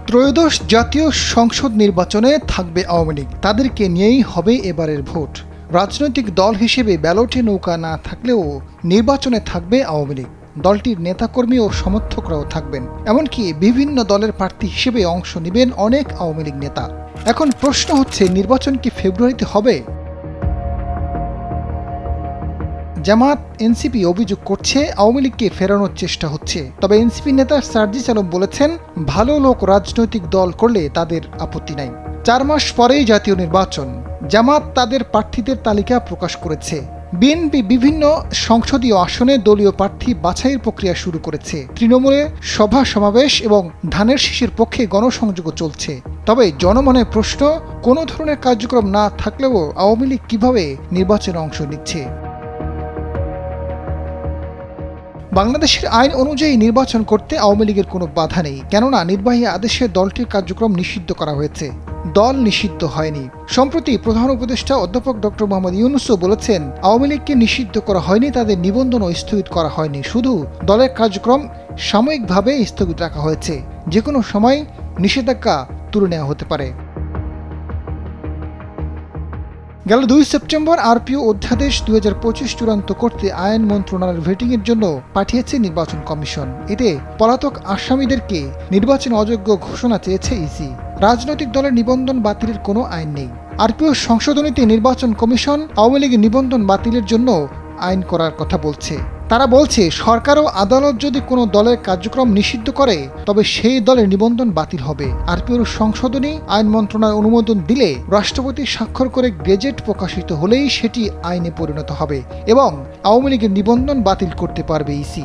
ত্রয়োদশ জাতীয় সংসদ নির্বাচনে থাকবে আওয়ামী লীগ। তাদেরকে নিয়েই হবে এবারের ভোট। রাজনৈতিক দল হিসেবে ব্যালটে নৌকা না থাকলেও নির্বাচনে থাকবে আওয়ামী লীগ। দলটির নেতাকর্মী ও সমর্থকরাও থাকবেন। এমনকি বিভিন্ন দলের প্রার্থী হিসেবে অংশ নেবেন অনেক আওয়ামী লীগ নেতা। এখন প্রশ্ন হচ্ছে, নির্বাচন কি ফেব্রুয়ারিতে হবে? জামাত এনসিপি অভিযোগ করছে আওয়ামী লীগকে ফেরানোর চেষ্টা হচ্ছে। তবে এনসিপি নেতা সার্জিস আলম বলেছেন, ভালো লোক রাজনৈতিক দল করলে তাদের আপত্তি নাই। 4 মাস পরেই জাতীয় নির্বাচন। জামাত তাদের প্রার্থীদের তালিকা প্রকাশ করেছে। বিএনপি বিভিন্ন সংসদীয় আসনে দলীয় প্রার্থী বাছাইয়ের প্রক্রিয়া শুরু করেছে। তৃণমূলে সভা সমাবেশ এবং ধানের শীষের পক্ষে গণসংযোগও চলছে। তবে জনমনের প্রশ্ন, কোনো ধরনের কার্যক্রম না থাকলেও আওয়ামী লীগ কিভাবে নির্বাচনে অংশ নিচ্ছে? বাংলাদেশের আইন অনুযায়ী নির্বাচন করতে আওয়ামী লীগের কোনো বাধা নেই, কেননা নির্বাহী আদেশে দলটির কার্যক্রম নিষিদ্ধ করা হয়েছে। দল নিষিদ্ধ হয়নি। সম্প্রতি প্রধান উপদেষ্টা অধ্যাপক ডক্টর মোহাম্মদ ইউনূসও বলেছেন, আওয়ামী লীগকে নিষিদ্ধ করা হয়নি, তাদের নিবন্ধনও স্থগিত করা হয়নি। শুধু দলের কার্যক্রম সাময়িকভাবে স্থগিত রাখা হয়েছে। যে কোনো সময় নিষেধাজ্ঞা তুলে নেওয়া হতে পারে। গেল 2 সেপ্টেম্বর আরপিও অধ্যাদেশ 2025 চূড়ান্ত করতে আইন মন্ত্রণালয়ের ভেটিংয়ের জন্য পাঠিয়েছে নির্বাচন কমিশন। এতে পলাতক আসামিদেরকে নির্বাচন অযোগ্য ঘোষণা চেয়েছে ইসি। রাজনৈতিক দলের নিবন্ধন বাতিলের কোনো আইন নেই। আরপিও সংশোধনীতে নির্বাচন কমিশন আওয়ামী লীগের নিবন্ধন বাতিলের জন্য আইন করার কথা বলছে। তারা বলছে, সরকার ও আদালত যদি কোনো দলের কার্যক্রম নিষিদ্ধ করে তবে সেই দলের নিবন্ধন বাতিল হবে। আরপিওর সংশোধনী আইন মন্ত্রণালয় অনুমোদন দিলে রাষ্ট্রপতি স্বাক্ষর করে গেজেট প্রকাশিত হলেই সেটি আইনে পরিণত হবে এবং আওয়ামী লীগের নিবন্ধন বাতিল করতে পারবে ইসি।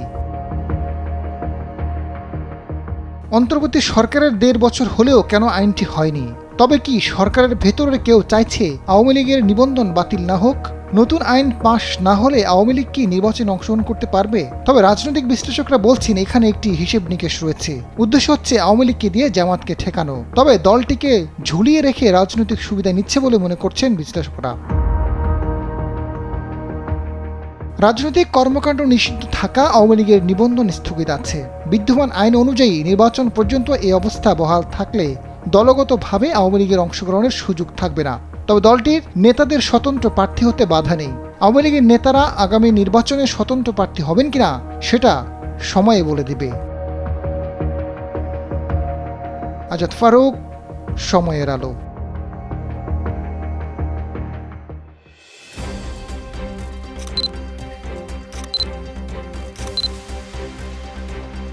অন্তর্বর্তী সরকারের 1.5 বছর হলেও কেন আইনটি হয়নি? তবে কি সরকারের ভেতরে কেউ চাইছে আওয়ামী লীগের নিবন্ধন বাতিল না হোক? নতুন আইন পাশ না হলে আওয়ামী লীগ কি নির্বাচনে অংশগ্রহণ করতে পারবে? তবে রাজনৈতিক বিশ্লেষকরা বলছেন, এখানে একটি হিসেব নিকেশ রয়েছে। উদ্দেশ্য হচ্ছে আওয়ামী লীগকে দিয়ে জামাতকে ঠেকানো। তবে দলটিকে ঝুলিয়ে রেখে রাজনৈতিক সুবিধা নিচ্ছে বলে মনে করছেন বিশ্লেষকরা। রাজনৈতিক কর্মকাণ্ড নিষিদ্ধ থাকা আওয়ামী লীগের নিবন্ধন স্থগিত আছে। বিদ্যমান আইন অনুযায়ী নির্বাচন পর্যন্ত এই অবস্থা বহাল থাকলে দলগতভাবে আওয়ামী লীগের অংশগ্রহণের সুযোগ থাকবে না। তবে দলটির নেতাদের স্বতন্ত্র প্রার্থী হতে বাধা নেই। আওয়ামী লীগের নেতারা আগামী নির্বাচনে স্বতন্ত্র প্রার্থী হবেন কিনা সেটা সময়ে বলে দিবে। আজাদ ফারুক, সময়ের আলো।